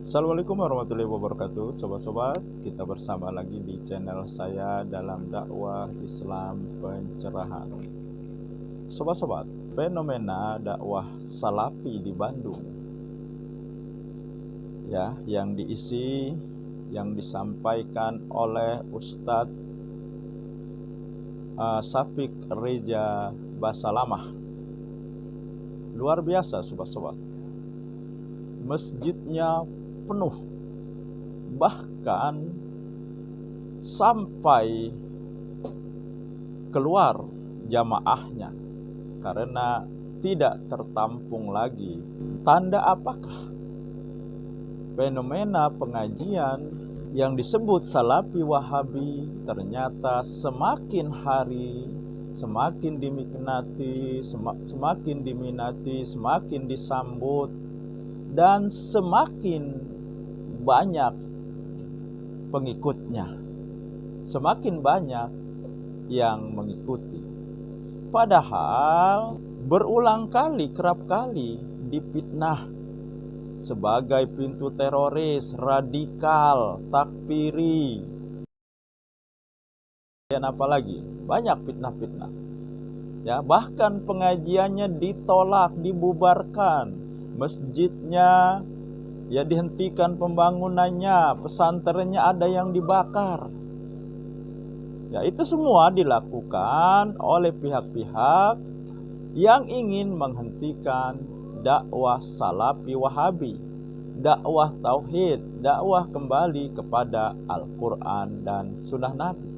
Assalamualaikum warahmatullahi wabarakatuh. Sobat-sobat, kita bersama lagi di channel saya dalam dakwah Islam pencerahan. Sobat-sobat, fenomena dakwah salafi di Bandung ya, yang disampaikan oleh Ustadz Syafiq Reja Basalamah. Luar biasa sobat-sobat. Masjidnya penuh, bahkan sampai keluar jamaahnya karena tidak tertampung lagi. Tanda apakah fenomena pengajian yang disebut Salafi Wahabi ternyata semakin hari semakin diminati, semakin disambut, dan semakin banyak pengikutnya, semakin banyak yang mengikuti. Padahal berulang kali, kerap kali difitnah sebagai pintu teroris, radikal, takfiri, dan apalagi banyak fitnah-fitnah. Ya, bahkan pengajiannya ditolak, dibubarkan, masjidnya ya dihentikan pembangunannya, pesantrennya ada yang dibakar. Ya, itu semua dilakukan oleh pihak-pihak yang ingin menghentikan dakwah Salafi Wahabi, dakwah tauhid, dakwah kembali kepada Al-Quran dan Sunnah Nabi.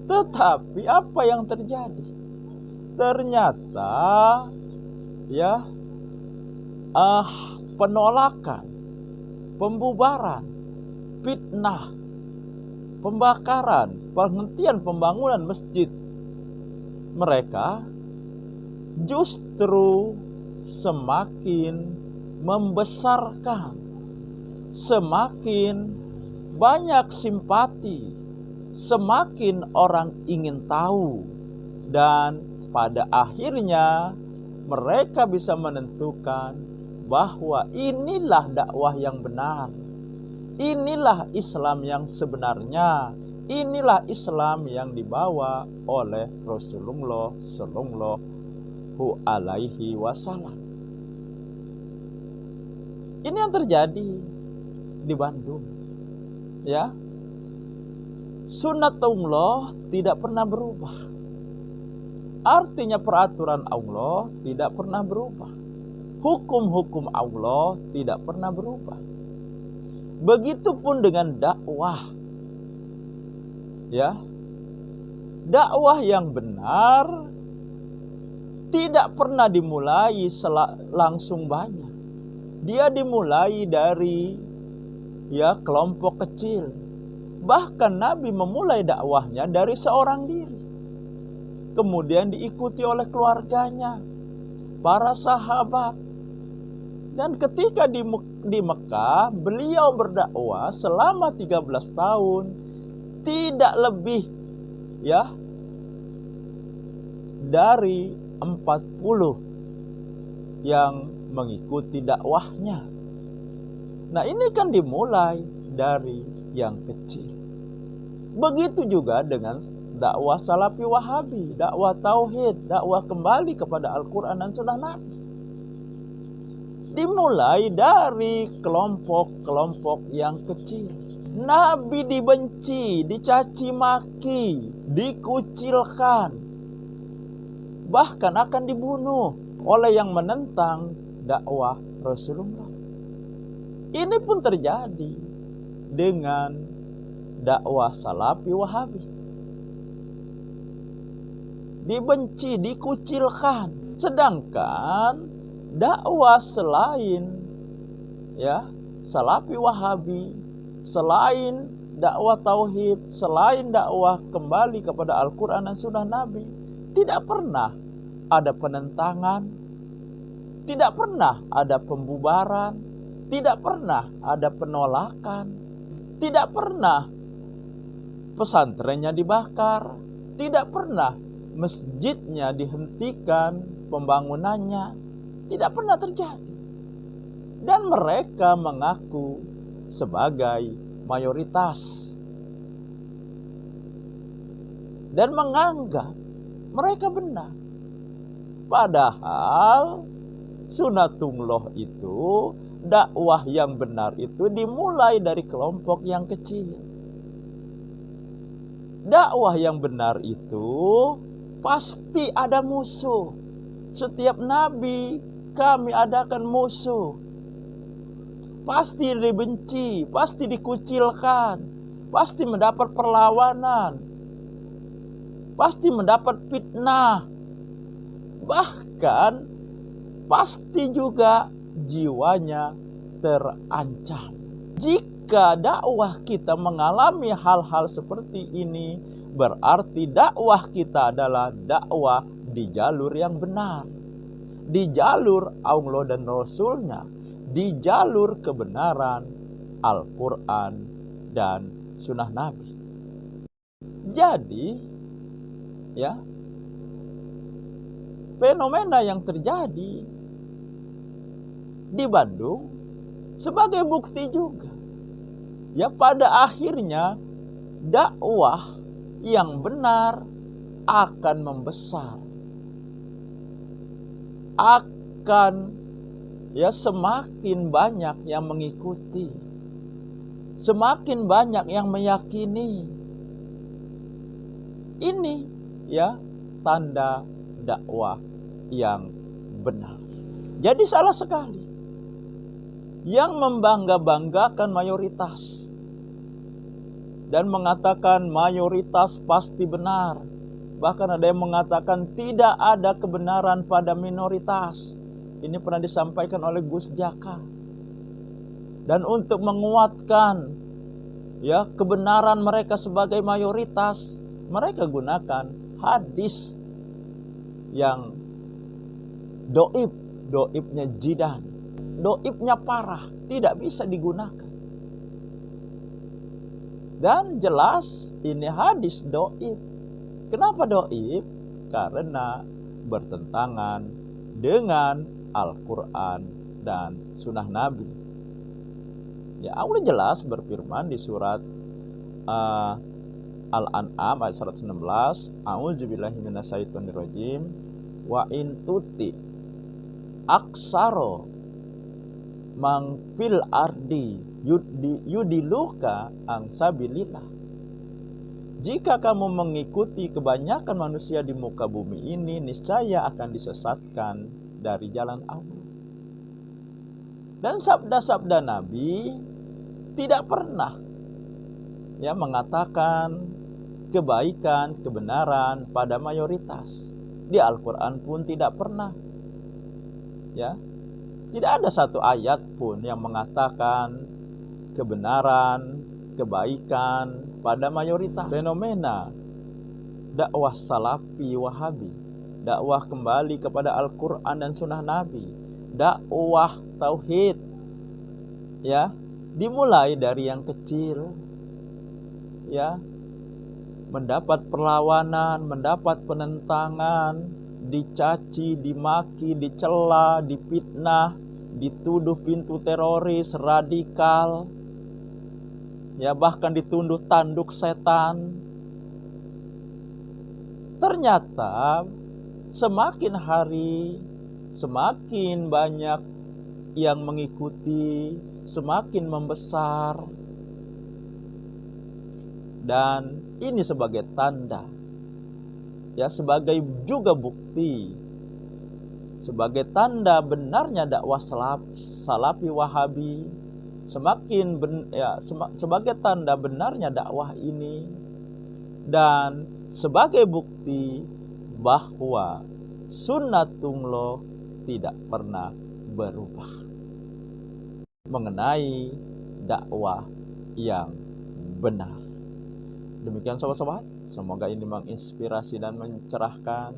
Tetapi apa yang terjadi? Ternyata ya penolakan, pembubaran, fitnah, pembakaran, penghentian pembangunan masjid mereka justru semakin membesarkan, semakin banyak simpati, semakin orang ingin tahu, dan pada akhirnya mereka bisa menentukan bahwa inilah dakwah yang benar, inilah Islam yang sebenarnya, inilah Islam yang dibawa oleh Rasulullah Shallallahu Alaihi Wasallam. Ini yang terjadi di Bandung, ya. Sunnatullah tidak pernah berubah. Artinya peraturan Allah tidak pernah berubah. Hukum-hukum Allah tidak pernah berubah. Begitupun dengan dakwah. Ya. Dakwah yang benar tidak pernah dimulai langsung banyak. Dia dimulai dari ya kelompok kecil. Bahkan Nabi memulai dakwahnya dari seorang diri, kemudian diikuti oleh keluarganya, para sahabat. Dan ketika di Mekah, beliau berdakwah selama 13 tahun, tidak lebih ya dari 40 yang mengikuti dakwahnya. Nah, ini kan dimulai dari yang kecil. Begitu juga dengan dakwah Salafi Wahabi, dakwah tauhid, dakwah kembali kepada Al-Quran dan Sunnah Nabi. Dimulai dari kelompok-kelompok yang kecil. Nabi dibenci, dicaci maki, dikucilkan, bahkan akan dibunuh oleh yang menentang dakwah Rasulullah. Ini pun terjadi dengan dakwah Salafi Wahabi. Dibenci, dikucilkan. Sedangkan dakwah selain ya Salafi Wahabi, selain dakwah tauhid, selain dakwah kembali kepada Al-Quran dan Sunnah Nabi, tidak pernah ada penentangan, tidak pernah ada pembubaran, tidak pernah ada penolakan, tidak pernah pesantrennya dibakar, tidak pernah masjidnya dihentikan pembangunannya, tidak pernah terjadi. Dan mereka mengaku sebagai mayoritas dan menganggap mereka benar. Padahal Sunnatullah itu, dakwah yang benar itu dimulai dari kelompok yang kecil. Dakwah yang benar itu pasti ada musuh. Setiap nabi kami adakan musuh. Pasti dibenci, pasti dikucilkan, pasti mendapat perlawanan, pasti mendapat fitnah, bahkan pasti juga jiwanya terancam. Jika dakwah kita mengalami hal-hal seperti ini, berarti dakwah kita adalah dakwah di jalur yang benar, di jalur Allah dan Rasulnya, di jalur kebenaran Al-Quran dan Sunnah Nabi. Jadi, ya, fenomena yang terjadi di Bandung sebagai bukti juga, ya, pada akhirnya dakwah yang benar akan membesar, akan, ya, semakin banyak yang mengikuti, semakin banyak yang meyakini. Ini, ya, tanda dakwah yang benar. Jadi salah sekali yang membangga-banggakan mayoritas dan mengatakan mayoritas pasti benar. Bahkan ada yang mengatakan tidak ada kebenaran pada minoritas. Ini pernah disampaikan oleh Gus Jaka. Dan untuk menguatkan, ya, kebenaran mereka sebagai mayoritas, mereka gunakan hadis yang doibnya jidan, doibnya parah, tidak bisa digunakan. Dan jelas ini hadis doib. Kenapa doib? Karena bertentangan dengan Al-Quran dan Sunnah Nabi. Ya, Allah jelas berfirman di surat Al-An'am ayat 116, A'udzubillahi minasyaitonirrajim, wa in tuti aksaro mangfil ardi yudiluka angsabilillah. Jika kamu mengikuti kebanyakan manusia di muka bumi ini, niscaya akan disesatkan dari jalan Allah. Dan sabda-sabda Nabi tidak pernah, ya, mengatakan kebaikan, kebenaran pada mayoritas. Di Al-Quran pun tidak pernah, ya, tidak ada satu ayat pun yang mengatakan kebenaran, kebaikan pada mayoritas. Fenomena dakwah salafi wahabi, dakwah kembali kepada Al-Quran dan Sunnah Nabi, dakwah tauhid, ya, dimulai dari yang kecil, ya, mendapat perlawanan, mendapat penentangan, dicaci, dimaki, dicela, difitnah, dituduh pintu teroris, radikal, ya, bahkan dituduh tanduk setan. Ternyata semakin hari semakin banyak yang mengikuti, semakin membesar. Dan ini sebagai tanda, ya, sebagai juga bukti, sebagai tanda benarnya dakwah salafi wahabi, sebagai tanda benarnya dakwah ini, dan sebagai bukti bahwa sunnatullah tidak pernah berubah. mengenai dakwah yang benar. Demikian sobat-sobat, semoga ini menginspirasi dan mencerahkan.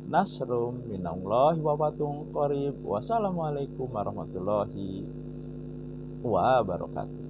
Nasrum minallahi wa fatun qarib. Wassalamualaikum warahmatullahi wabarakatuh.